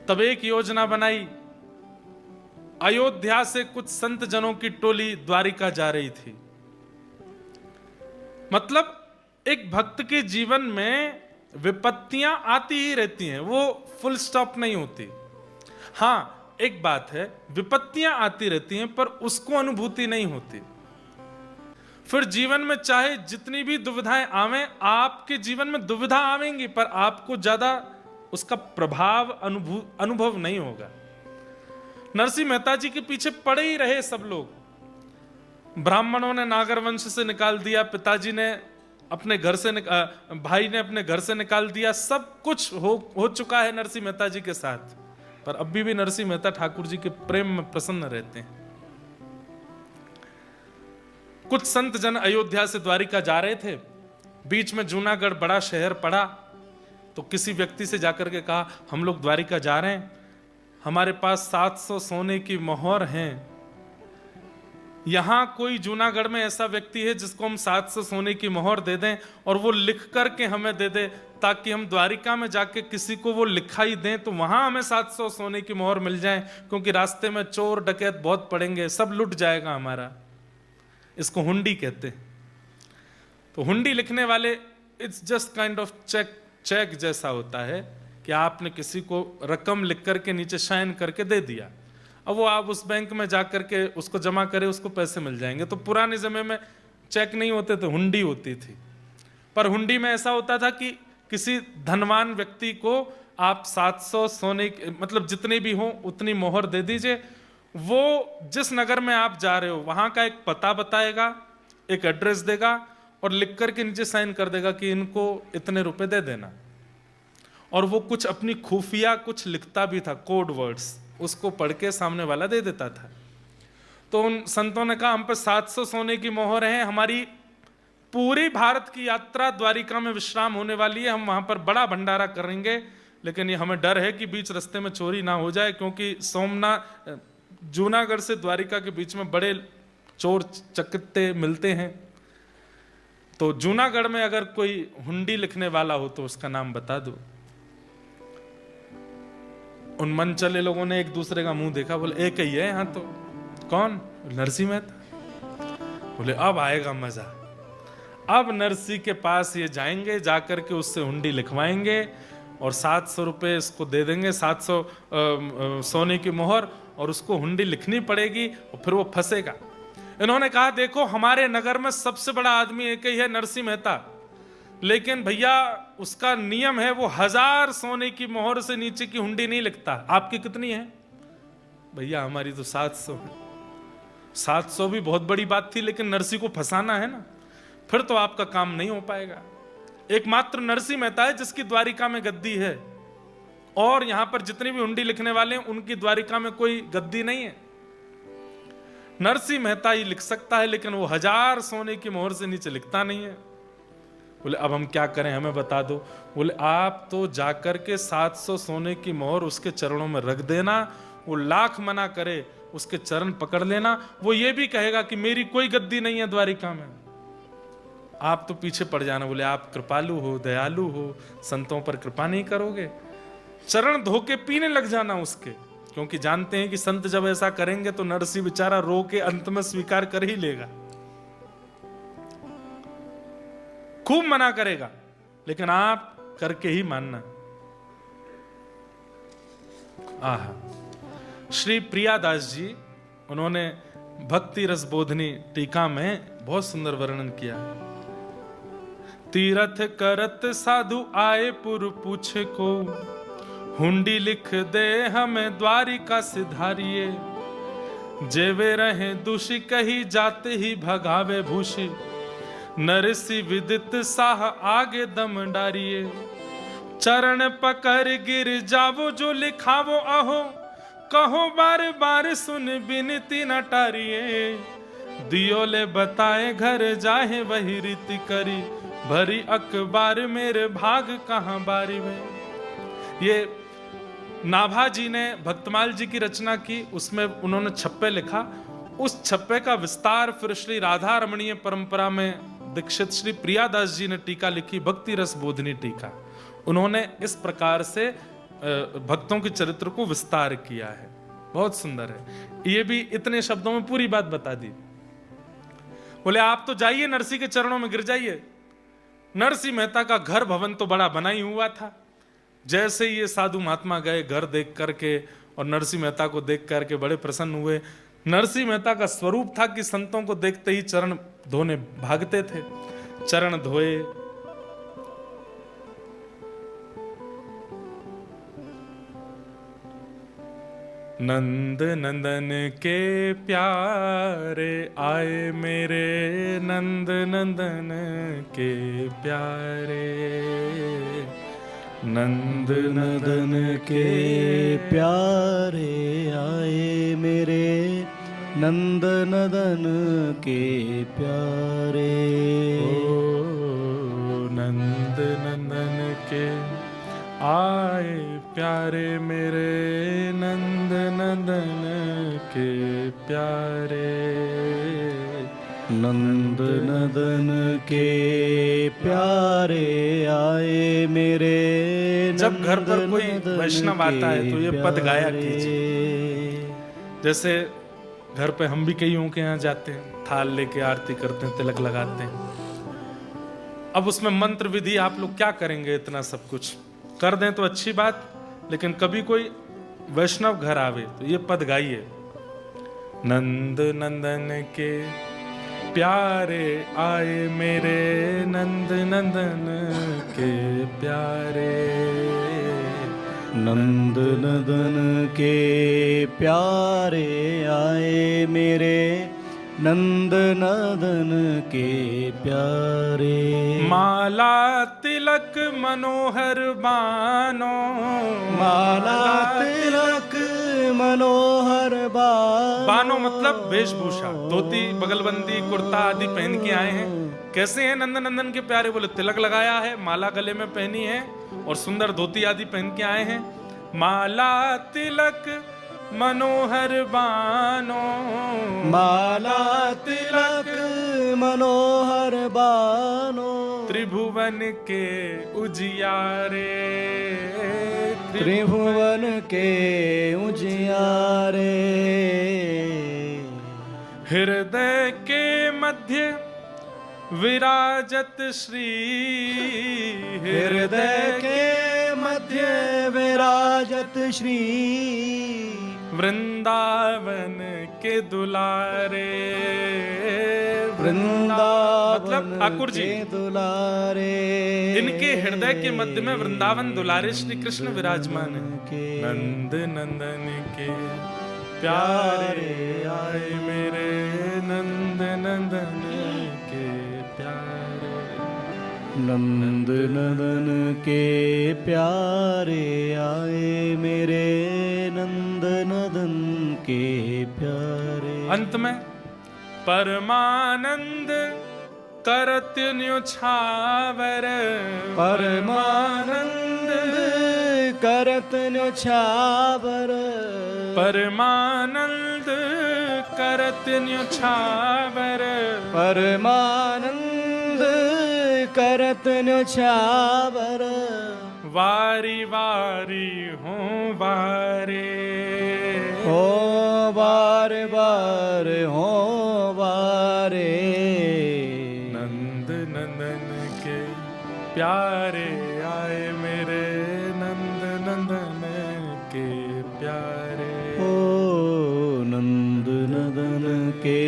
तब एक योजना बनाई। अयोध्या से कुछ संत जनों की टोली द्वारिका जा रही थी। मतलब एक भक्त के जीवन में विपत्तियां आती ही रहती हैं, वो फुल स्टॉप नहीं होती। हां, एक बात है, विपत्तियां आती रहती हैं पर उसको अनुभूति नहीं होती। फिर जीवन में चाहे जितनी भी दुविधाएं आवें, आपके जीवन में दुविधा आवेंगी पर आपको ज्यादा उसका प्रभाव अनुभव नहीं होगा। नरसिंह मेहता जी के पीछे पड़े ही रहे सब लोग। ब्राह्मणों ने नागर वंश से निकाल दिया, पिताजी ने अपने घर से भाई ने अपने घर से निकाल दिया, सब कुछ हो चुका है नरसिंह मेहता जी के साथ, पर अभी भी नरसिंह मेहता ठाकुर जी के प्रेम में प्रसन्न रहते हैं। कुछ संत जन अयोध्या से द्वारिका जा रहे थे, बीच में जूनागढ़ बड़ा शहर पड़ा, तो किसी व्यक्ति से जाकर के कहा, हम लोग द्वारिका जा रहे हैं, हमारे पास 700 सोने की मोहर हैं। यहां कोई जूनागढ़ में ऐसा व्यक्ति है जिसको हम 700 सोने की मोहर दे दें और वो लिख करके हमें दे दे, ताकि हम द्वारिका में जाके किसी को वो लिखाई दें तो वहां हमें 700 सोने की मोहर मिल जाए, क्योंकि रास्ते में चोर डकैत बहुत पड़ेंगे, सब लुट जाएगा हमारा। इसको हुंडी कहते हैं। तो हुंडी लिखने वाले, it's just kind of cheque जैसा होता है कि आपने किसी को रकम लिख करके नीचे साइन करके दे दिया, अब वो आप उस बैंक में जाकर के उसको जमा करें, उसको पैसे मिल जाएंगे। तो पुराने समय में चेक नहीं होते थे, हुंडी होती थी। पर हुंडी में ऐसा होता था कि किसी धनवान व्यक्ति को आप 700 सोने, मतलब जितने भी हो उतनी मोहर दे दीजिए। वो जिस नगर में आप जा रहे हो वहां का एक पता बताएगा, एक एड्रेस देगा और लिख करके नीचे साइन कर देगा कि इनको इतने रुपए दे देना। और वो कुछ अपनी खुफिया कुछ लिखता भी था, कोड वर्ड्स, उसको पढ़ के सामने वाला दे देता था। तो उन संतों ने कहा, हम पे 700 सोने की मोहर है, हमारी पूरी भारत की यात्रा द्वारिका में विश्राम होने वाली है, हम वहां पर बड़ा भंडारा करेंगे, लेकिन ये हमें डर है कि बीच रास्ते में चोरी ना हो जाए, क्योंकि जूनागढ़ से द्वारिका के बीच में बड़े चोर चकत्ते मिलते हैं। तो जूनागढ़ में अगर कोई हुंडी लिखने वाला हो तो उसका नाम बता दो। उन मन चले लोगों ने एक दूसरे का मुंह देखा, बोले एक ही है यहां तो। कौन? नरसिंह मेहता। बोले अब आएगा मजा, अब नरसिंह के पास ये जाएंगे, जाकर के उससे हुंडी लिखवाएंगे और 700 रुपए इसको दे देंगे, 700 सोने की मोहर, और उसको हुंडी लिखनी पड़ेगी और फिर वो फंसेगा। इन्होंने कहा, देखो हमारे नगर में सबसे बड़ा आदमी एक ही है, नरसिंह मेहता, लेकिन भैया उसका नियम है, वो 1000 सोने की मोहर से नीचे की हुंडी नहीं लिखता। आपकी कितनी है? भैया हमारी तो 700 है। 700 भी बहुत बड़ी बात थी, लेकिन नरसिंह को फंसाना है ना, फिर तो आपका काम नहीं हो पाएगा। एकमात्र नरसिंह मेहता है जिसकी द्वारिका में गद्दी है, और यहां पर जितने भी हुंडी लिखने वाले हैं उनकी द्वारिका में कोई गद्दी नहीं है। नरसिंह मेहता ही लिख सकता है, लेकिन वो 1000 सोने की मोहर से नीचे लिखता नहीं है। बोले अब हम क्या करें, हमें बता दो। बोले आप तो जाकर के 700 सोने की मोहर उसके चरणों में रख देना, वो लाख मना करे उसके चरण पकड़ लेना, वो ये भी कहेगा कि मेरी कोई गद्दी नहीं है द्वारिका में, आप तो पीछे पड़ जाना। बोले आप कृपालु हो, दयालु हो, संतों पर कृपा नहीं करोगे, चरण धोके पीने लग जाना उसके, क्योंकि जानते हैं कि संत जब ऐसा करेंगे तो नरसिंह बेचारा रो के अंत में स्वीकार कर ही लेगा, खूब मना करेगा, लेकिन आप करके ही मानना। आहा, श्री प्रियादास जी, उन्होंने भक्ति रस बोधनी टीका में बहुत सुंदर वर्णन किया। तीरथ करत साधु आए पुर पूछे को, हुंडी लिख दे हमें द्वारिका सिधारिये, जेवे रहे दुषी कही जाते ही भगावे भूषी, नरसिंह विदित साह आगे दम डारिये, चरण पकड़ गिर जावो जो लिखावो अहो, कहो बार बार सुन बिनती न टारिये, दियो ले बताए घर जाहे वही रीति करी, भरी अखबार मेरे भाग कहां बारी में। ये नाभा जी ने भक्तमाल जी की रचना की, उसमें उन्होंने छप्पे लिखा, उस छप्पे का विस्तार फिर श्री राधा रमणीय परंपरा में दीक्षित श्री प्रियादास जी ने टीका लिखी, भक्ति रस बोधनी टीका। उन्होंने इस प्रकार से भक्तों के चरित्र को विस्तार किया है। बहुत सुंदर है। ये भी इतने शब्दों में पूरी बात बता दी। बोले आप तो जाइए नरसिंह के चरणों में गिर जाइए। नरसिंह मेहता का घर भवन तो बड़ा बना ही हुआ था। जैसे ये साधु महात्मा गए घर देख करके और नरसिंह मेहता को देख करके बड़े प्रसन्न हुए। नरसिंह मेहता का स्वरूप था कि संतों को देखते ही चरण धोने भागते थे। चरण धोए, नंद नंदन के प्यारे आए मेरे, नंद नंदन के प्यारे, नंद नंदन के प्यारे आए मेरे, नंद नंदन के प्यारे। ओ नंद नंदन के आए प्यारे मेरे, नंद नंदन के प्यारे, नंद नंदन के प्यारे आए मेरे। जब घर पर कोई वैष्णव आता है तो ये पद गाया कीजिए। जैसे घर पे हम भी कईयों के यहाँ जाते हैं, थाल लेके आरती करते हैं, तिलक लगाते हैं। अब उसमें मंत्र विधि आप लोग क्या करेंगे, इतना सब कुछ कर दें तो अच्छी बात, लेकिन कभी कोई वैष्णव घर आवे तो ये पद गाइए। नंद नंदन के प्यारे आए मेरे, नंद नंदन के प्यारे, नंद नंदन के प्यारे आए मेरे, नंद नंदन के प्यारे। माला तिलक मनोहर बानो, माला तिलक मनोहर बानो मतलब वेशभूषा, धोती बगलबंदी कुर्ता आदि पहन के आए हैं। कैसे हैं नंद नंदन के प्यारे? बोले तिलक लगाया है, माला गले में पहनी है और सुंदर धोती आदि पहन के आए हैं। माला तिलक मनोहर बानो, माला तिलक मनोहर बानो, त्रिभुवन के उजियारे, त्रिभुवन के उजियारे। हृदय के मध्य विराजत श्री, हृदय के मध्य विराजत श्री, वृंदावन के दुलारे। वृंदावन मतलब ठाकुर जी के दुलारे, इनके हृदय के मध्य में वृंदावन दुलारे श्री कृष्ण विराजमान है। नंद नंदन के प्यारे आए मेरे, नंद नंदन के प्यारे, नंद नंदन के प्यारे आए मेरे, नंद नंदन के प्यारे। अंत में परमानंद करत न्योछावर, परमानंद करत न्योछावर, परमानंद करत न्योछावर, परमानंद करत न्योछावर। वारी वारी हो बारे, हो बार बार हो बारे। नंद नंदन के प्यारे आए मेरे, नंद नंदन के प्यारे। ओ नंद नंदन के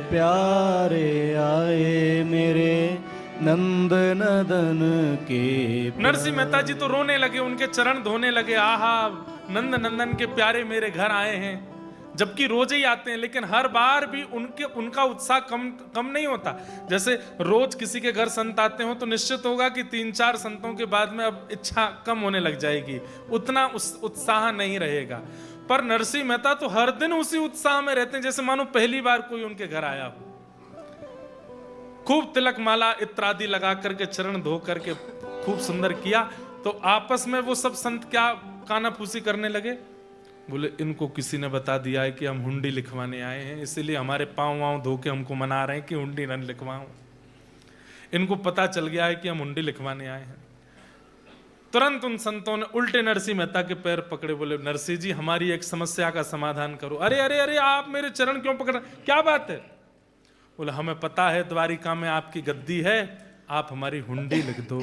प्यारे आए मेरे, नंद नंदन के प्यारे। नरसिंह मेहता जी तो रोने लगे, उनके चरण धोने लगे। आहा, नंद नंदन के प्यारे मेरे घर आए हैं। जबकि रोज ही आते हैं, लेकिन हर बार भी उनका उत्साह कम नहीं होता। जैसे रोज किसी के घर संत आते हो तो निश्चित होगा कि 3-4 संतों के बाद में अब इच्छा कम होने लग जाएगी, उतना उत्साह नहीं रहेगा। पर नरसिंह मेहता तो हर दिन उसी उत्साह में रहते हैं, जैसे मानो पहली बार कोई उनके घर आया हो। खूब तिलक माला इत्यादि लगा करके चरण धो करके खूब सुंदर किया। तो आपस में वो सब संत क्या कानाफूसी करने लगे। बोले इनको किसी ने बता दिया है कि हम हुंडी लिखवाने आए हैं, इसीलिए हमारे पाँव वाँव धो के हमको मना रहे हैं कि हुंडी न लिखवाऊं। इनको पता चल गया है कि हम हुंडी लिखवाने आए हैं। तुरंत उन संतों ने उल्टे नरसिंह मेहता के पैर पकड़े, बोले नरसिंह जी हमारी एक समस्या का समाधान करो। अरे अरे अरे आप मेरे चरण क्यों पकड़, क्या बात है? बोले हमें पता है द्वारिका में आपकी गद्दी है, आप हमारी हुंडी लिख दो।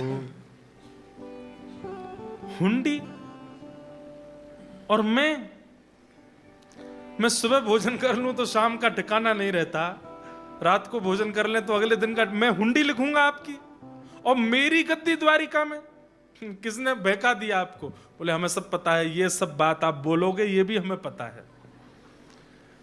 हुंडी? और मैं सुबह भोजन कर लूं तो शाम का ठिकाना नहीं रहता, रात को भोजन कर लें तो अगले दिन का, मैं हुंडी लिखूंगा आपकी और मेरी गद्दी द्वारिका में? किसने बहका दिया आपको? बोले हमें सब पता है, ये सब बात आप बोलोगे ये भी हमें पता है।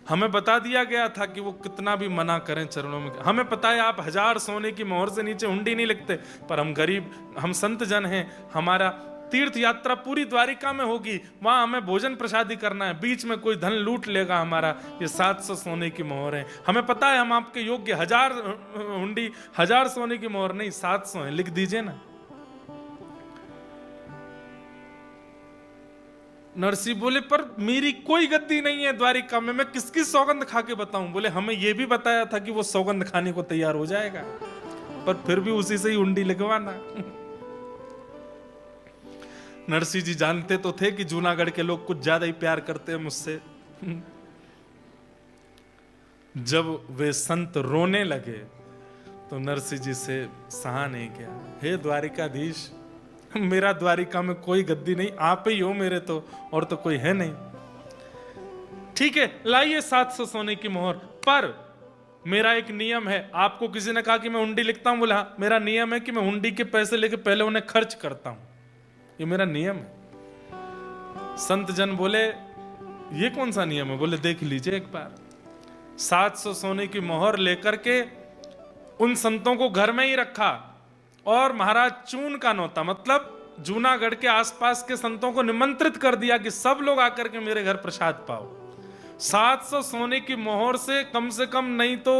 हमें बता दिया गया था कि वो कितना भी मना करें चरणों में, हमें पता है आप 1000 सोने की मोहर से नीचे हुंडी नहीं लिखते, पर हम गरीब, हम संत जन हैं, हमारा तीर्थ यात्रा पूरी द्वारिका में होगी, वहां हमें भोजन प्रसादी करना है, बीच में कोई धन लूट लेगा हमारा, ये 700 सोने की मोहर है, हमें पता है हम आपके योग्य, 1000 हुंडी, 1000 सोने की मोहर नहीं 700 है, लिख दीजिए ना। नरसिंह बोले पर मेरी कोई गद्दी नहीं है द्वारिका में, मैं किसकी सौगंध खा के बताऊं? बोले हमें यह भी बताया था कि वो सौगंध खाने को तैयार हो जाएगा, पर फिर भी उसी से ही हुंडी लिखवाना। नरसिंह जी जानते तो थे कि जूनागढ़ के लोग कुछ ज्यादा ही प्यार करते हैं मुझसे। जब वे संत रोने लगे तो नरसिंह जी से सहा नहीं गया। हे द्वारिकाधीश, मेरा द्वारिका में कोई गद्दी नहीं, आप ही हो मेरे तो, और तो कोई है नहीं। ठीक है लाइए 700 सोने की मोहर, पर मेरा एक नियम है। आपको किसी ने कहा कि मैं हुंडी लिखता हूं? बोला हाँ, मेरा नियम है कि मैं हुंडी के पैसे लेके पहले उन्हें खर्च करता हूं, ये मेरा नियम है। संत जन बोले ये कौन सा नियम है? बोले देख लीजिए एक बार। 700 सोने की मोहर लेकर के उन संतों को घर में ही रखा और महाराज चून का नौता, मतलब जूनागढ़ के आसपास के संतों को निमंत्रित कर दिया कि सब लोग आकर के मेरे घर प्रसाद पाओ। 700 सोने की मोहर से कम नहीं तो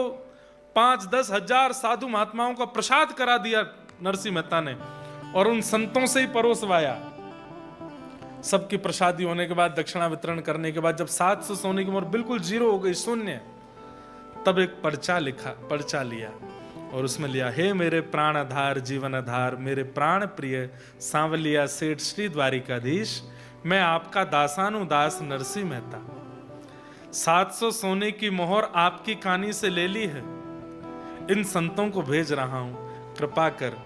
5-10 हजार साधु महात्माओं का प्रसाद करा दिया नरसिंह मेहता ने, और उन संतों से ही परोसवाया। सबकी प्रसादी होने के बाद, दक्षिणा वितरण करने के बाद, जब 700 सोने की मोहर बिल्कुल जीरो हो गई, शून्य, तब एक पर्चा लिया और उसमें लिया, हे मेरे प्राण आधार जीवन आधार, मेरे प्राण प्रिय सांवलिया सेठ श्री द्वारिकाधीश, मैं आपका दासानुदास नरसिंह मेहता 700 सोने की मोहर आपकी कानी से ले ली है, इन संतों को भेज रहा हूं, कृपा कर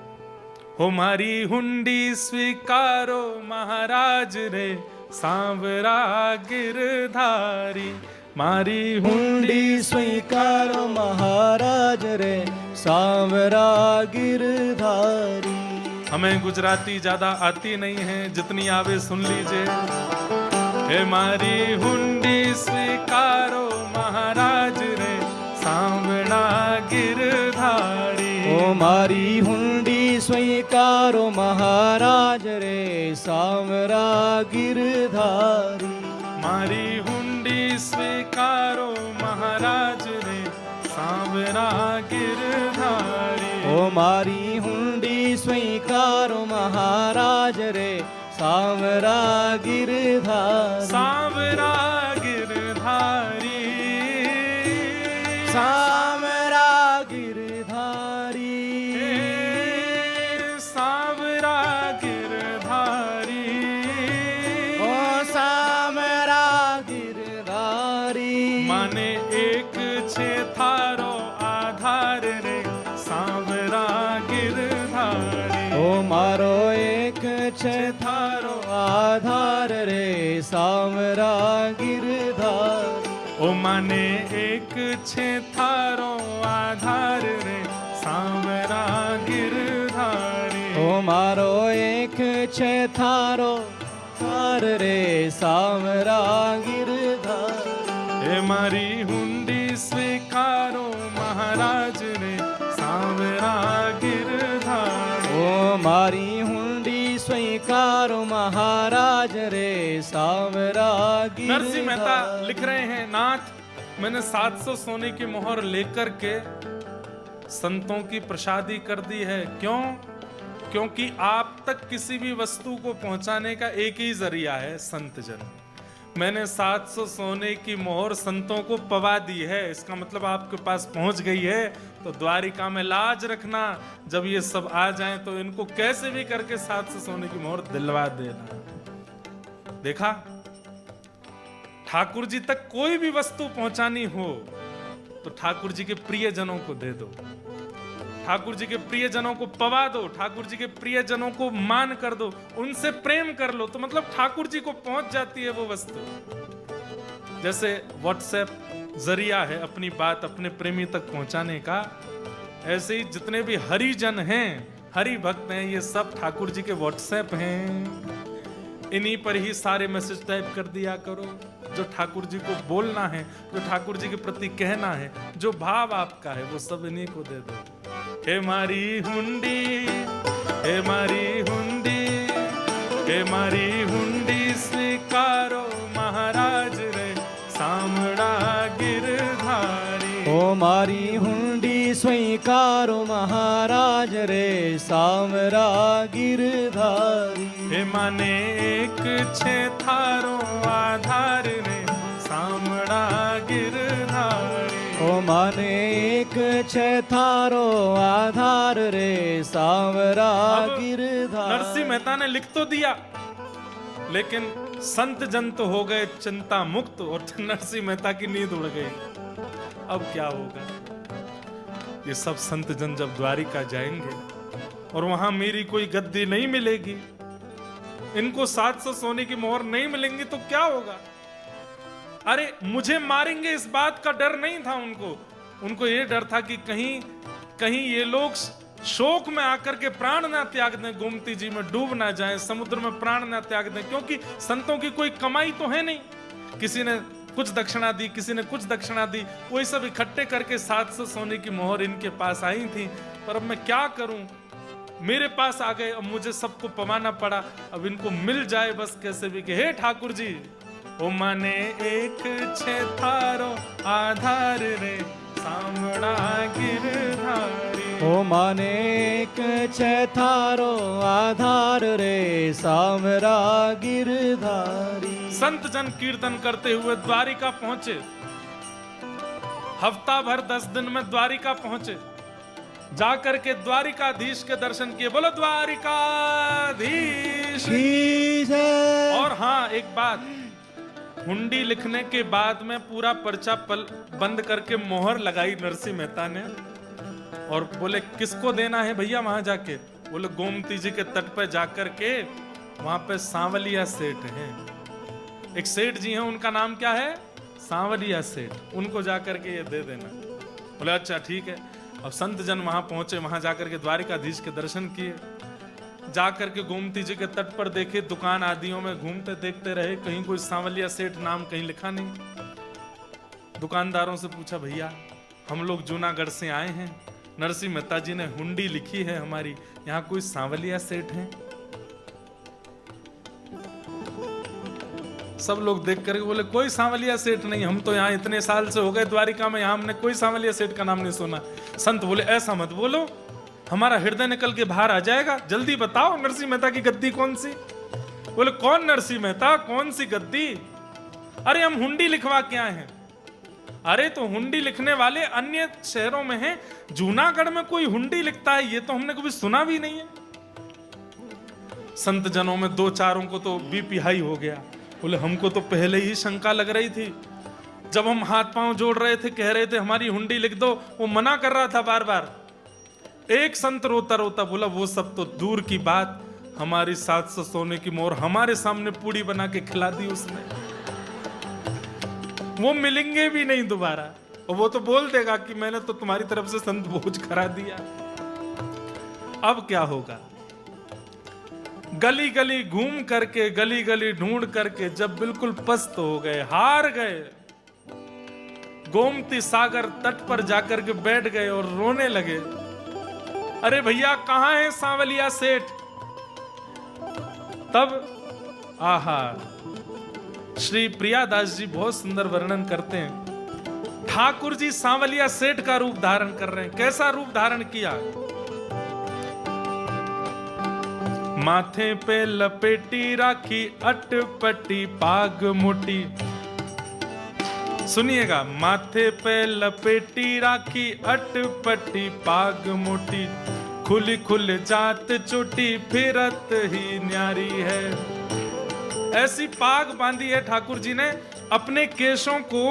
हो मारी हुंडी स्वीकारो महाराज रे सांवरा गिरधारी। मारी हुंडी स्वीकारो महाराज रे सांवरा गिरधारी। हमें गुजराती ज्यादा आती नहीं है, जितनी आवे सुन लीजिए। हे मारी हुंडी स्वीकारो महाराज रे सांवरा गिरधारी। ओ मारी हुंडी स्वीकारो महाराज रे सांवरा गिरधारी। मारी हुंडी स्वीकारो महाराज रे सांवरा गिरधारी। ओ मारी हुंडी स्वीकारो महाराज रे सांवरा गिरधारी। सांवरा गिरधारी। सांवरा गिरधारी। सांवरा गिरधारी। ओ सांवरा गिरधारी। माने एक छे थारो आधार रे सांवरा गिरधारी। ओ मारो एक छे थारो आधार रे सांवरा गिरधारी। ओ माने एक छे थारो आधार रे सांवरा गिरधारी। ओ मारो एक छे थारो आधार रे सांवरा गिरधारी। हे मारी हुंडी स्वीकारो महाराज रे सांवरा गिरधारी। ओ मारी हुंडी स्वीकारो महाराज रे सांवरा गिरधारी। नरसिंह मेहता लिख रहे हैं, नाथ मैंने 700 सोने की मोहर लेकर के संतों की प्रसादी कर दी है। क्यों? क्योंकि आप तक किसी भी वस्तु को पहुंचाने का एक ही जरिया है, संत जन। मैंने 700 सोने की मोहर संतों को पवा दी है, इसका मतलब आपके पास पहुंच गई है। तो द्वारिका में लाज रखना, जब ये सब आ जाएं तो इनको कैसे भी करके 700 सोने की मोहर दिलवा देना। देखा, ठाकुर जी तक कोई भी वस्तु पहुंचानी हो तो ठाकुर जी के प्रियजनों को दे दो, ठाकुर जी के प्रियजनों को पवा दो, ठाकुर जी के प्रियजनों को मान कर दो, उनसे प्रेम कर लो, तो मतलब ठाकुर जी को पहुंच जाती है वो वस्तु। जैसे व्हाट्सएप जरिया है अपनी बात अपने प्रेमी तक पहुंचाने का, ऐसे ही जितने भी हरिजन हैं, हरि भक्त हैं, ये सब ठाकुर जी के व्हाट्सएप हैं। इन्हीं पर ही सारे मैसेज टाइप कर दिया करो, जो ठाकुर जी को बोलना है, जो ठाकुर जी के प्रति कहना है, जो भाव आपका है, वो सब इन्हीं को दे दो। हे मारी हुंडी, हे मारी हुंडी, हे मारी हुंडी स्वीकारो महाराज रे सामड़ा गिरधारी। ओ मारी हुंडी स्वीकारो महाराज रे सामरा गिरधारी। हे माने एक छे थारो आधार रे सामड़ा गिरधारी। ओ माने एक छे थारो आधार रे सावरा गिरधारी। नरसिंह मेहता ने लिख तो दिया, लेकिन संत जन तो हो गए चिंता मुक्त और नरसिंह मेहता की नींद उड़ गई। अब क्या होगा? ये सब संत जन जब द्वारिका जाएंगे और वहां मेरी कोई गद्दी नहीं मिलेगी, इनको 700 सोने की मोहर नहीं मिलेंगी, तो क्या होगा? अरे मुझे मारेंगे इस बात का डर नहीं था उनको ये डर था कि कहीं ये लोग शोक में आकर के प्राण ना त्याग दें, गोमती जी में डूब ना जाएं, समुद्र में प्राण ना त्याग दें, क्योंकि संतों की कोई कमाई तो है नहीं। किसी ने कुछ दक्षिणा दी, किसी ने कुछ दक्षिणा दी, वही सब इकट्ठे करके 700 सोने की मोहर इनके पास आई थी। पर अब मैं क्या करूं, मेरे पास आ गए, अब मुझे सबको पवाना पड़ा। अब इनको मिल जाए बस कैसे भी कि हे ठाकुर जी, ओ माने एक छे थारो आधार रे सामड़ा गिरधारी। ओ माने एक छे थारो आधार रे सामरा गिरधारी। संत जन कीर्तन करते हुए द्वारिका पहुंचे। हफ्ता भर 10 दिन में द्वारिका पहुंचे। जाकर के द्वारिकाधीश के दर्शन किए। बोलो द्वारिकाधीश। और हाँ, एक बात, हुंडी लिखने के बाद में पूरा पर्चा बंद करके मोहर लगाई नरसिंह मेहता ने और बोले किसको देना है भैया वहां जाके? बोले गोमती जी के तट पे जाकर के, वहां पे सांवलिया सेठ हैं, एक सेठ जी हैं, उनका नाम क्या है? सांवलिया सेठ, उनको जाकर के ये दे देना। बोले अच्छा ठीक है। अब संत जन वहां पहुंचे, वहां जाकर के द्वारिकाधीश के दर्शन किए, जाकर के गोमती जी के तट पर देखे, दुकान आदियों में घूमते देखते रहे, कहीं कोई सांवलिया सेठ नाम कहीं लिखा नहीं। दुकानदारों से पूछा भैया हम लोग जूनागढ़ से आए हैं, नरसिंह मेहता जी ने हुंडी लिखी है हमारी, यहाँ कोई सांवलिया सेठ है? सब लोग देख करके बोले कोई सांवलिया सेठ नहीं, हम तो यहाँ इतने साल से हो गए द्वारिका में, यहाँ हमने कोई सांवलिया सेठ का नाम नहीं सुना। संत बोले ऐसा मत बोलो, हमारा हृदय निकल के बाहर आ जाएगा, जल्दी बताओ नरसिंह मेहता की गद्दी कौन सी? बोले कौन नरसिंह मेहता, कौन सी गद्दी? अरे हम हुंडी लिखवा के आए हैं। अरे तो हुंडी लिखने वाले अन्य शहरों में हैं, जूनागढ़ में कोई हुंडी लिखता है ये तो हमने कभी सुना भी नहीं है। संत जनों में दो चारों को तो बीपी हाई हो गया। बोले हमको तो पहले ही शंका लग रही थी, जब हम हाथ पांव जोड़ रहे थे, कह रहे थे हमारी हुंडी लिख दो, वो मना कर रहा था बार बार। एक संत रोता रोता बोला वो सब तो दूर की बात, हमारी 700 सोने की मोहर हमारे सामने पूड़ी बना के खिला दी उसने, वो मिलेंगे भी नहीं दोबारा, और वो तो बोल देगा कि मैंने तो तुम्हारी तरफ से संत भोज करा दिया। अब क्या होगा? गली गली घूम करके, गली गली ढूंढ करके जब बिल्कुल पस्त हो गए, हार गए, गोमती सागर तट पर जाकर के बैठ गए और रोने लगे। अरे भैया कहां है सांवलिया सेठ? तब आहा, श्री प्रियादास जी बहुत सुंदर वर्णन करते हैं। ठाकुर जी सांवलिया सेठ का रूप धारण कर रहे हैं। कैसा रूप धारण किया? माथे पे लपेटी राखी अटपटी पाग मोटी। सुनिएगा, माथे पे लपेटी राखी अटपटी पाग मोटी, खुली खुल जात चोटी फिरत ही न्यारी है। ऐसी पाग बांधी है ठाकुर जी ने, अपने केशों को,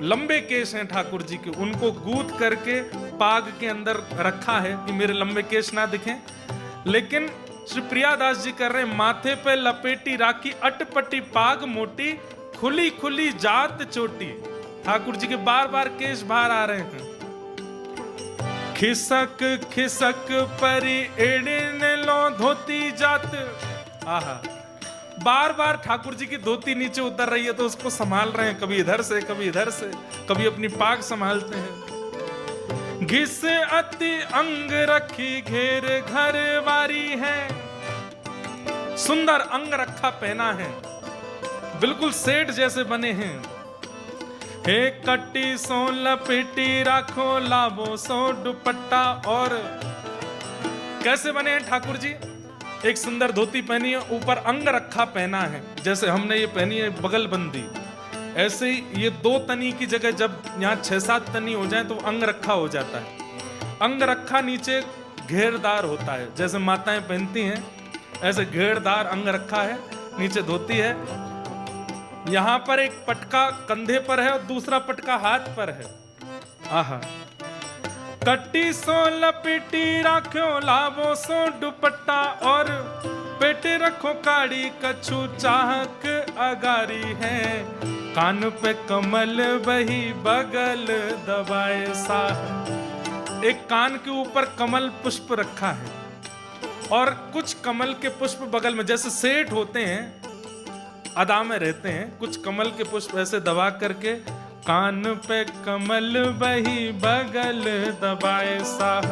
लंबे केश हैं ठाकुर जी के, उनको गूंथ करके पाग के अंदर रखा है कि मेरे लंबे केश ना दिखें। लेकिन श्री प्रियादास जी कर रहे हैं, माथे पे लपेटी राखी अटपटी पाग मोटी, खुली खुली जात चोटी। ठाकुर जी के बार बार केश बाहर आ रहे हैं। खिसक खिसक परी एड़िन लो धोती जात। आहा, बार बार ठाकुर जी की धोती नीचे उतर रही है तो उसको संभाल रहे हैं, कभी इधर से कभी इधर से, कभी अपनी पाग संभालते हैं। घिस अति अंग रखी घेर घर वारी है। सुंदर अंग रखा पहना है, बिल्कुल सेठ जैसे बने हैं। हे कट्टी सो लपेटी राखो लाभो सो दुपट्टा। और कैसे बने हैं ठाकुर जी? एक सुंदर धोती पहनी है, ऊपर अंग रखा पहना है, जैसे हमने ये पहनी है बगल बंदी। ऐसे ही ये 2 तनी की जगह जब यहाँ 6-7 तनी हो जाए तो अंग रखा हो जाता है। अंग रखा नीचे घेरदार होता है, जैसे माताएं पहनती हैं ऐसे घेरदार अंग रखा है, नीचे धोती है। यहाँ पर एक पटका कंधे पर है और दूसरा पटका हाथ पर है। आहा, कट्टी सो लपेटी राखो लाभो सो दुपट्टा, और पेटे रखो काड़ी कछु चाहक अगारी है। कान पे कमल वही बगल दबाए साह। एक कान के ऊपर कमल पुष्प रखा है और कुछ कमल के पुष्प बगल में, जैसे सेठ होते हैं अदा में रहते हैं, कुछ कमल के पुष्प ऐसे दबा करके, कान पे कमल वही बगल दबाए साह।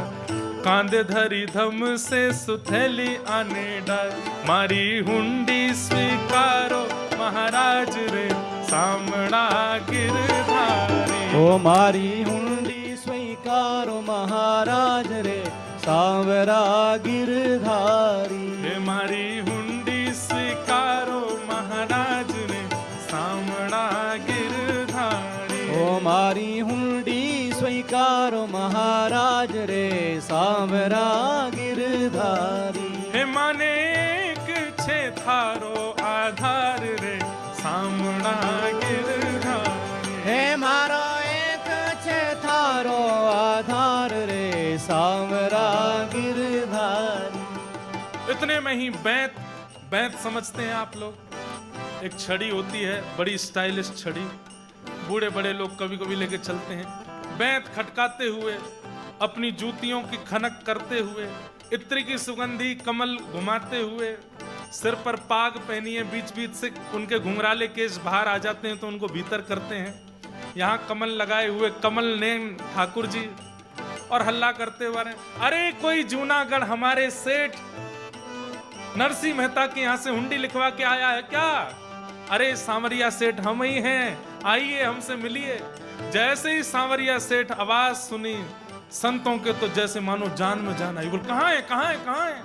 कांधे धरी धम से सुथेली आने डाल, मारी हुंडी स्वीकारो महाराज रे सामना गिरधारी। ओ मारी हुंडी स्वीकारो महाराज रे सांवरा गिरधारी। हे मारी हुंडी स्वीकारो महाराज रे सामना गिरधारी। ओ मारी हुंडी स्वीकारो महाराज रे सांवरा गिरधारी। हे माने छे थारो आधार रे सामना गिरधारी। हे मारो एक छे थारो आधार रे सांवरा गिरधारी। इतने में ही बैंत समझते हैं आप लोग? एक छड़ी होती है, बड़ी स्टाइलिश छड़ी, बूढ़े बड़े लोग कभी कभी लेके चलते हैं। बैंत खटकाते हुए, अपनी जूतियों की खनक करते हुए, इत्र की सुगंधी कमल घुमाते हुए, सिर पर पाग पहनी है, बीच बीच से उनके घुंघराले केश बाहर आ जाते हैं तो उनको भीतर करते हैं। यहाँ कमल लगाए हुए कमल नैन ठाकुर जी, और हल्ला करते हुए, अरे कोई जूनागढ़ हमारे सेठ नरसिंह मेहता के यहाँ से हुंडी लिखवा के आया है क्या? अरे सांवरिया सेठ हम ही हैं, आइए हमसे मिलिए। जैसे ही सांवरिया सेठ आवाज सुनी संतों के तो जैसे मानो जान में जान आई। बोल कहाँ है कहाँ है कहाँ है?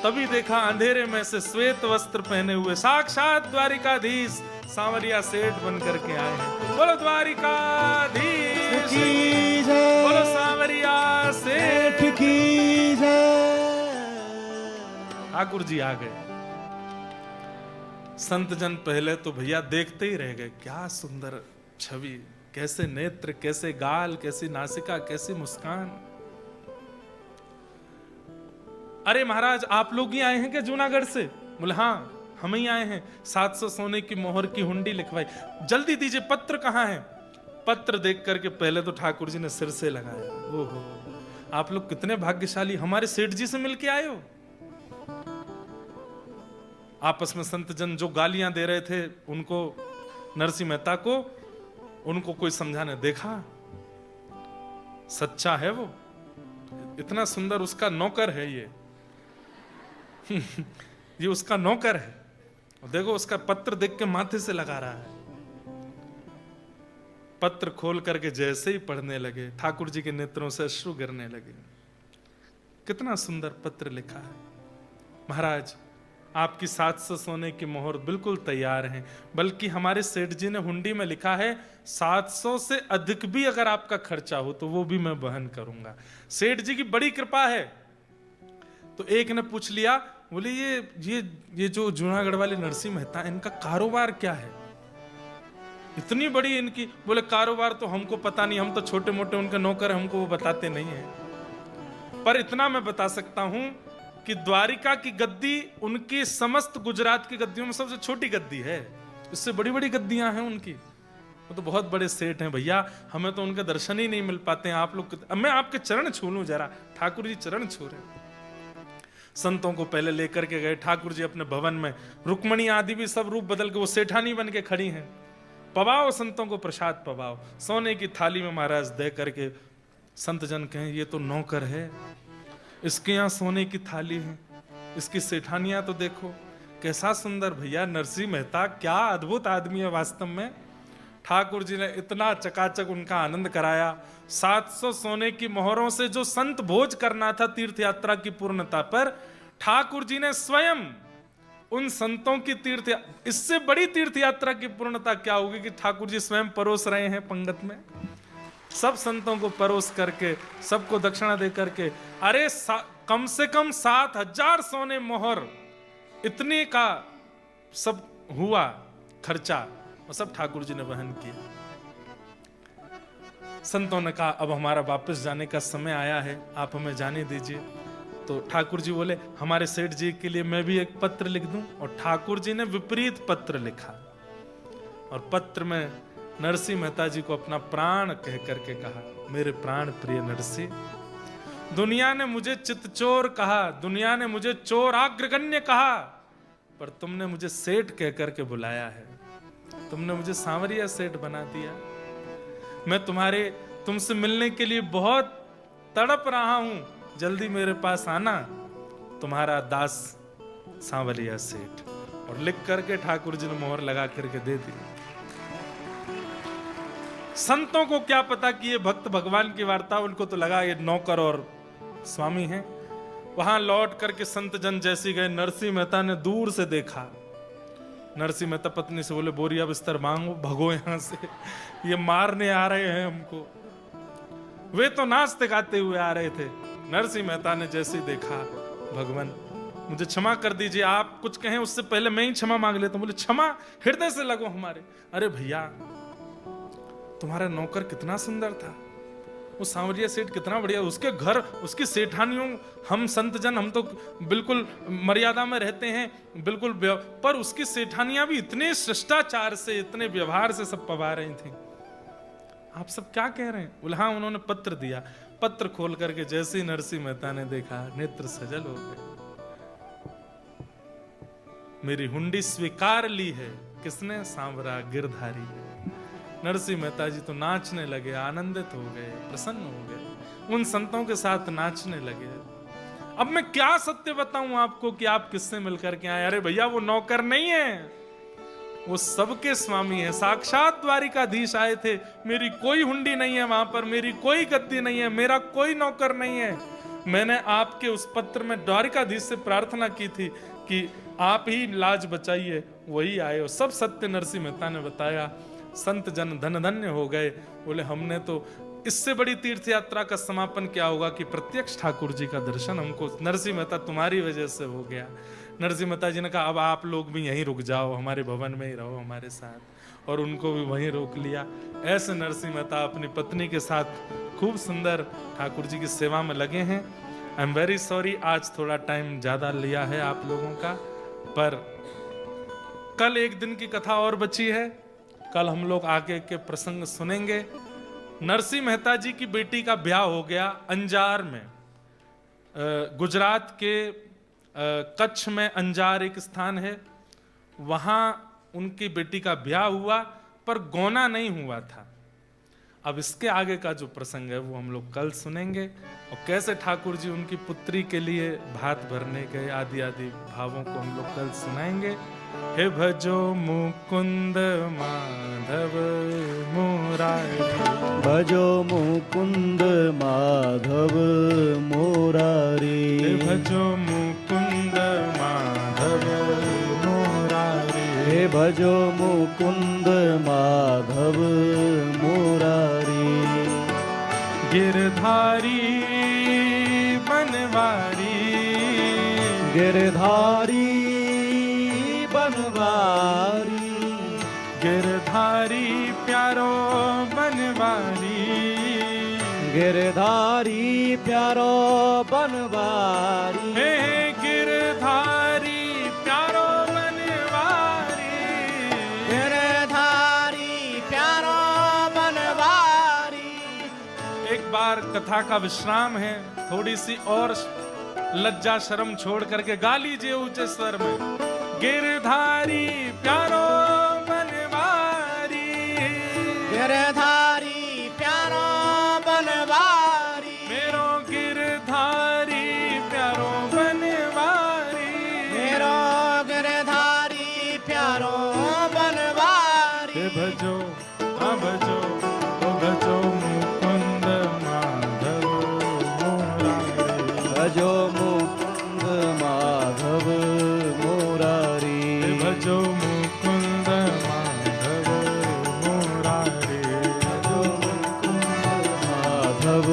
तभी देखा अंधेरे में से श्वेत वस्त्र पहने हुए साक्षात द्वारिकाधीश सांवरिया सेठ बन करके आए हैं। बोलो द्वारिकाधीश की जय, बोलो सांवरिया सेठ की जय। ठाकुर जी आ गए। संत जन पहले तो भैया देखते ही रह गए, क्या सुंदर छवि, कैसे नेत्र, कैसे गाल, कैसी नासिका, कैसी मुस्कान। अरे महाराज आप लोग ही आए हैं क्या जूनागढ़ से? बोले हाँ हम ही आए हैं, 700 सोने की मोहर की हुंडी लिखवाई, जल्दी दीजिए, पत्र कहाँ है? पत्र देख करके पहले तो ठाकुर जी ने सिर से लगाया, ओहो आप लोग कितने भाग्यशाली, हमारे सेठ जी से मिलके आए हो। आपस में संत जन जो गालियां दे रहे थे उनको, नरसिंह मेहता को, उनको कोई समझाने, देखा सच्चा है वो, इतना सुंदर, उसका नौकर है ये ये उसका नौकर है। देखो उसका पत्र देख के माथे से लगा रहा है। पत्र खोल करके जैसे ही पढ़ने लगे ठाकुर जी के नेत्रों से अश्रु गिरने लगे। कितना सुंदर पत्र लिखा है। महाराज आपकी 700 सोने की मोहर बिल्कुल तैयार हैं, बल्कि हमारे सेठ जी ने हुंडी में लिखा है 700 से अधिक भी अगर आपका खर्चा हो तो वो भी मैं वहन करूंगा। सेठ जी की बड़ी कृपा है। तो एक ने पूछ लिया, बोले ये जो जूनागढ़ वाले नरसिंह मेहता इनका कारोबार क्या है, इतनी बड़ी इनकी। बोले कारोबार तो हमको पता नहीं, हम तो छोटे मोटे उनके नौकर, हमको वो बताते नहीं है। पर इतना मैं बता सकता हूं कि द्वारिका की गद्दी उनकी समस्त गुजरात की गद्दियों में सबसे छोटी गद्दी है, इससे बड़ी बड़ी गद्दियां हैं उनकी। वो तो बहुत बड़े सेठ हैं भैया, हमें तो उनके दर्शन ही नहीं मिल पाते हैं। आप लोग, मैं आपके चरण छू लूं जरा। ठाकुर जी चरण छू रहे। संतों को पहले लेकर के गए ठाकुर जी अपने भवन में, रुक्मणी आदि भी सब रूप बदल के वो सेठानी बन के खड़ी हैं। पवाओ संतों को प्रसाद पवाओ। सोने की थाली में महाराज दे करके संत जन कहें ये तो नौकर है, इसके यहाँ सोने की थाली है, इसकी सेठानियां तो देखो कैसा सुंदर। भैया नरसिंह मेहता क्या अद्भुत आदमी है वास्तव में। ठाकुर जी ने इतना चकाचक उनका आनंद कराया। 700 सोने की मोहरों से जो संत भोज करना था तीर्थ यात्रा की पूर्णता पर, ठाकुर जी ने स्वयं उन संतों की इससे बड़ी तीर्थ यात्रा की पूर्णता क्या होगी कि ठाकुर जी स्वयं परोस रहे हैं पंगत में, सब संतों को परोस करके, सबको दक्षिणा दे करके। अरे कम से कम 7000 सोने मोहर इतने का सब हुआ खर्चा, और सब ठाकुर जी ने वहन किया। संतों ने कहा अब हमारा वापस जाने का समय आया है, आप हमें जाने दीजिए। तो ठाकुर जी बोले हमारे सेठ जी के लिए मैं भी एक पत्र लिख दूं। और ठाकुर जी ने विपरीत पत्र लिखा, और पत्र में नरसिंह मेहता जी को अपना प्राण कह करके कहा, मेरे प्राण प्रिय नरसिंह, दुनिया ने मुझे चितचोर कहा, दुनिया ने मुझे चोर अग्रगण्य कहा, पर तुमने मुझे सेठ कह करके बुलाया है, तुमने मुझे सांवरिया सेठ बना दिया। मैं तुमसे मिलने के लिए बहुत तड़प रहा हूं, जल्दी मेरे पास आना, तुम्हारा दास सांवरिया सेठ। और लिख करके ठाकुर जी ने मोहर लगा करके दे दी। संतों को क्या पता कि ये भक्त भगवान की वार्ता, उनको तो लगा ये नौकर और स्वामी हैं। वहां लौट करके संत जन जैसी गए, नरसिंह मेहता ने दूर से देखा। नरसिंह मेहता पत्नी से बोले बोरिया बिस्तर मांगो, भगो यहां से, ये मारने आ रहे हैं हमको। वे तो नाचते गाते हुए आ रहे थे। नरसिंह मेहता ने जैसे ही देखा, भगवान मुझे क्षमा कर दीजिए, आप कुछ कहें उससे पहले मैं ही क्षमा मांग लेता हूं। बोले क्षमा, हृदय से लगो हमारे। अरे भैया तुम्हारा नौकर कितना सुंदर था, वो सांवरिया सेठ कितना बढ़िया, उसके घर उसकी सेठानियों, हम संत जन हम तो बिल्कुल मर्यादा में रहते हैं, बिल्कुल, पर उसकी सेठानियां भी इतने शिष्टाचार से, इतने व्यवहार से सब पवा रही थी। आप सब क्या कह रहे हैं? बोले हाँ, उन्होंने पत्र दिया। पत्र खोल करके जैसे ही नरसिंह मेहता ने देखा, नेत्र सजल हो गए। मेरी हुंडी स्वीकार ली है किसने? सांवरा गिरधारी। नरसिंह मेहता जी तो नाचने लगे, आनंदित हो गए, प्रसन्न हो गए, उन संतों के साथ नाचने लगे। अब मैं क्या सत्य बताऊं आपको कि आप किससे मिलकर के आए? अरे भैया वो नौकर नहीं है, वो सबके स्वामी है, साक्षात द्वारिकाधीश आए थे। मेरी कोई हुंडी नहीं है वहां पर, मेरी कोई गद्दी नहीं है, मेरा कोई नौकर नहीं है। मैंने आपके उस पत्र में द्वारिकाधीश से प्रार्थना की थी कि आप ही लाज बचाइए, वही आए। और सब सत्य नरसिंह मेहता ने बताया। संत जन धन धन्य हो गए। बोले हमने तो, इससे बड़ी तीर्थ यात्रा का समापन क्या होगा कि प्रत्यक्ष ठाकुर जी का दर्शन हमको, नरसिंह मेहता तुम्हारी वजह से हो गया। नरसिंह मेहता जी ने कहा अब आप लोग भी यहीं रुक जाओ, हमारे भवन में ही रहो हमारे साथ, और उनको भी वहीं रोक लिया। ऐसे नरसिंह मेहता अपनी पत्नी के साथ खूब सुंदर ठाकुर जी की सेवा में लगे हैं। आई एम वेरी सॉरी, आज थोड़ा टाइम ज्यादा लिया है आप लोगों का, पर कल एक दिन की कथा और बची है। कल हम लोग आगे के प्रसंग सुनेंगे। नरसिंह मेहता जी की बेटी का ब्याह हो गया अंजार में, गुजरात के कच्छ में अंजार एक स्थान है, वहां उनकी बेटी का ब्याह हुआ, पर गौना नहीं हुआ था। अब इसके आगे का जो प्रसंग है वो हम लोग कल सुनेंगे, और कैसे ठाकुर जी उनकी पुत्री के लिए भात भरने गए, आदि आदि भावों को हम लोग कल सुनाएंगे। हे भजो मुकुंद माधव मुरारी, भजो मुकुंद माधव मुरारी, हे भजो मुकुंद भजो मुकुंद माधव मुरारी। गिरधारी बनवारी, गिरधारी बनवारी, गिरधारी प्यारो बनवारी, गिरधारी प्यारो बनवारी। हे गिरधारी प्यारो बनवारी, गिरधारी प्यारो बनवारी। एक बार कथा का विश्राम है, थोड़ी सी और लज्जा शर्म छोड़ करके गा लीजिए ऊंचे स्वर में। गिरधारी प्यारो बनवारी, गिरधारी प्यारो बनवारी, मेरो गिरधारी प्यारो बनवारी, मेरो गिरधारी प्यारो बनवारी। भजो भजो भजो मुकुंद माधव मुरारी, भजो मुकुंद माधव मुरारी, भजो मुकुंद माधव मुरारी, भजो मुकुंद माधव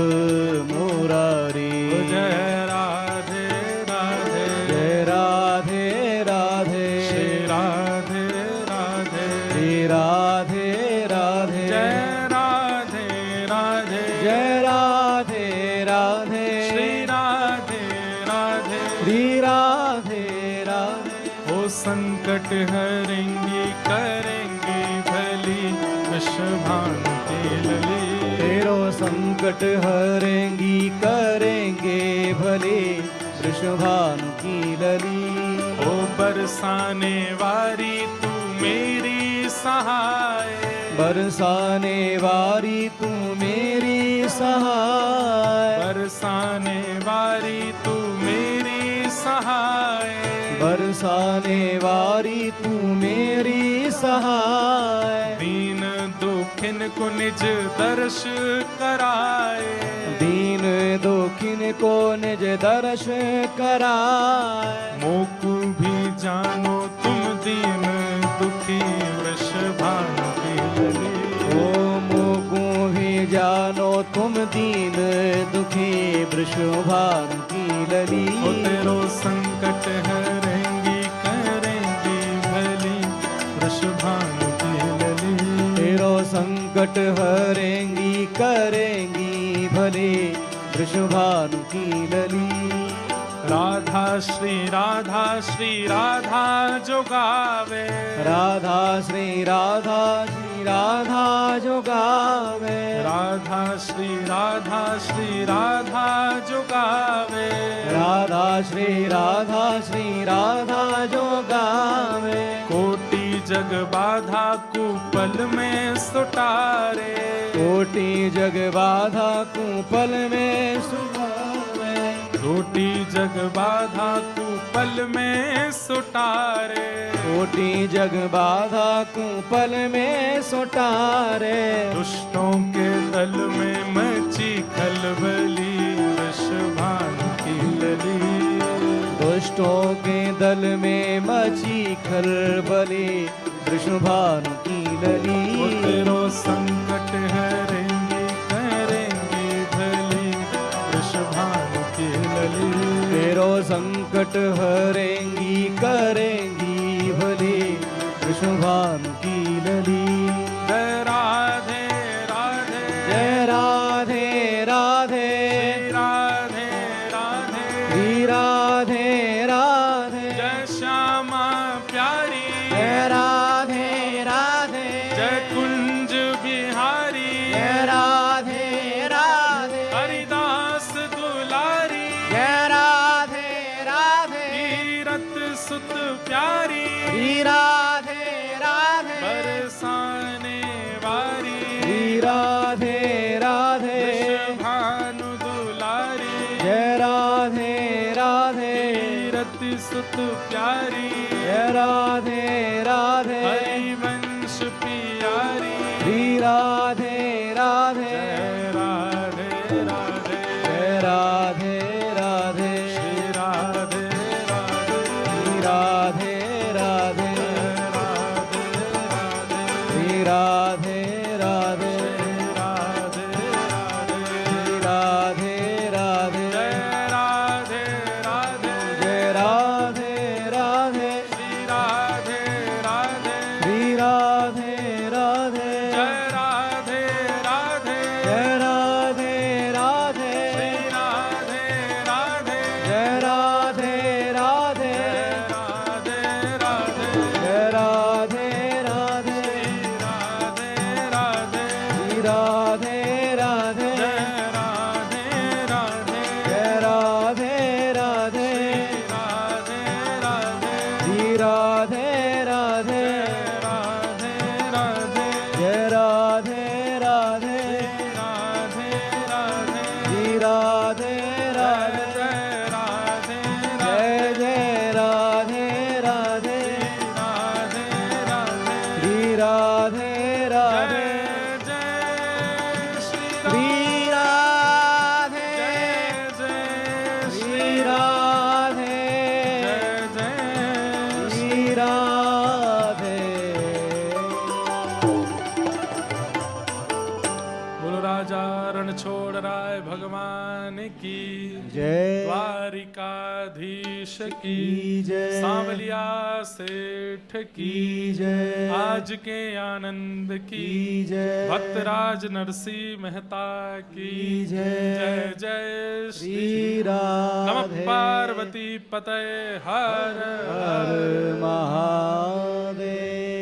मुरारी। जय राधे राधे, जय राधे राधे, श्री राधे राधे, श्री राधे राधे, जय राधे राधे, जय राधे राधे, श्री राधे राधे, श्री राधे राधे। ओ संकट हरेंगी करेंगी भली विश्वभानुति लली, तेरो संकट हरेंगी करेंगे भले वृषभानु की लली। ओ बरसाने वारी तू मेरी सहाय, बरसाने वारी तू मेरी सहाय, बरसाने वारी तू मेरी सहाय, बरसाने वारी तू मेरी सहाय। दीन दुखिन को निज दर्श कराए, दीन दुखिन को निज दर्श कराए। मोकु भी जानो तुम दीन दुखी वृषभानु की लली, ओ मोको भी जानो तुम दीन दुखी वृषभानु की लली। ओ तेरो संकट हरेंगी करेंगी भली वृषभानु की लली, तेरो संकट हरेंगी करेंगी भले वृषभानु की लली। राधा श्री राधा श्री राधा जो गावे, राधा श्री राधा श्री राधा जो गावे, राधा श्री राधा श्री राधा जो गावे, राधा श्री राधा श्री राधा जो गावे। कोटि जग बाधा कुपल में सुटारे, कोटि जग बाधा कुपल में सुटारे, कोटि जग बाधा कुपल में सुटारे, कोटि जग बाधा कुपल में सुटारे। दुष्टों के दल में मची खलबली वृषभानु की लली, दुष्टों के दल में मची खलबली वृषभानु की ओ लली। तेरो संकट हरेंगी करेंगी भली वृषभानु की लली, तेरो संकट हरेंगी करेंगी भले वृषभानु की लली। जय राधे राधे, जय राधे राधे, राधे राधे, श्री राधे राधे, जय श्यामा प्यारी, जय राधे राधे, जय कुंज बिहारी, जय राधे राधे, हरिदास दुलारी, जय राधे राधे, तीरथ सुत प्यारी, श्री राधे राधे, बरसाने वारी, श्री राधे राधे, भानु दुलारी, जय राधे राधे, तीरथ सुत प्यारी, जय राधे राधे, हरिवंश प्यारी, श्री राधे राधे, जय राधे राधे, जय राधे राधे, श्री राधे राधे, श्री राधे राधे, जय राधे राधे राधे राधे राधे राधे जय राधे राधे जय राधे राधे श्री राधे राधे श्री राधे राधे जय राधे राधे जय राधे राधे श्री राधे राधे जय राधे राधे राधे राधे जय राधे राधे श्री राधे राधे श्री राधे राधे राधे राधे जय राधे राधे राधे राधे श्री राधे राधे जय जय राधे राधे श्री राधे राधे श्री राधे श्री राधे श्री राधे बोलो राजा रण छोड़ राय भगवान की जय द्वारिकाधीश की की जय सांवलिया सेठ की की जय आज के आनंद की की जय भक्तराज नरसिंह मेहता की जय जय जय श्री श्री नमः राधे पार्वती पतये हर हर महादेव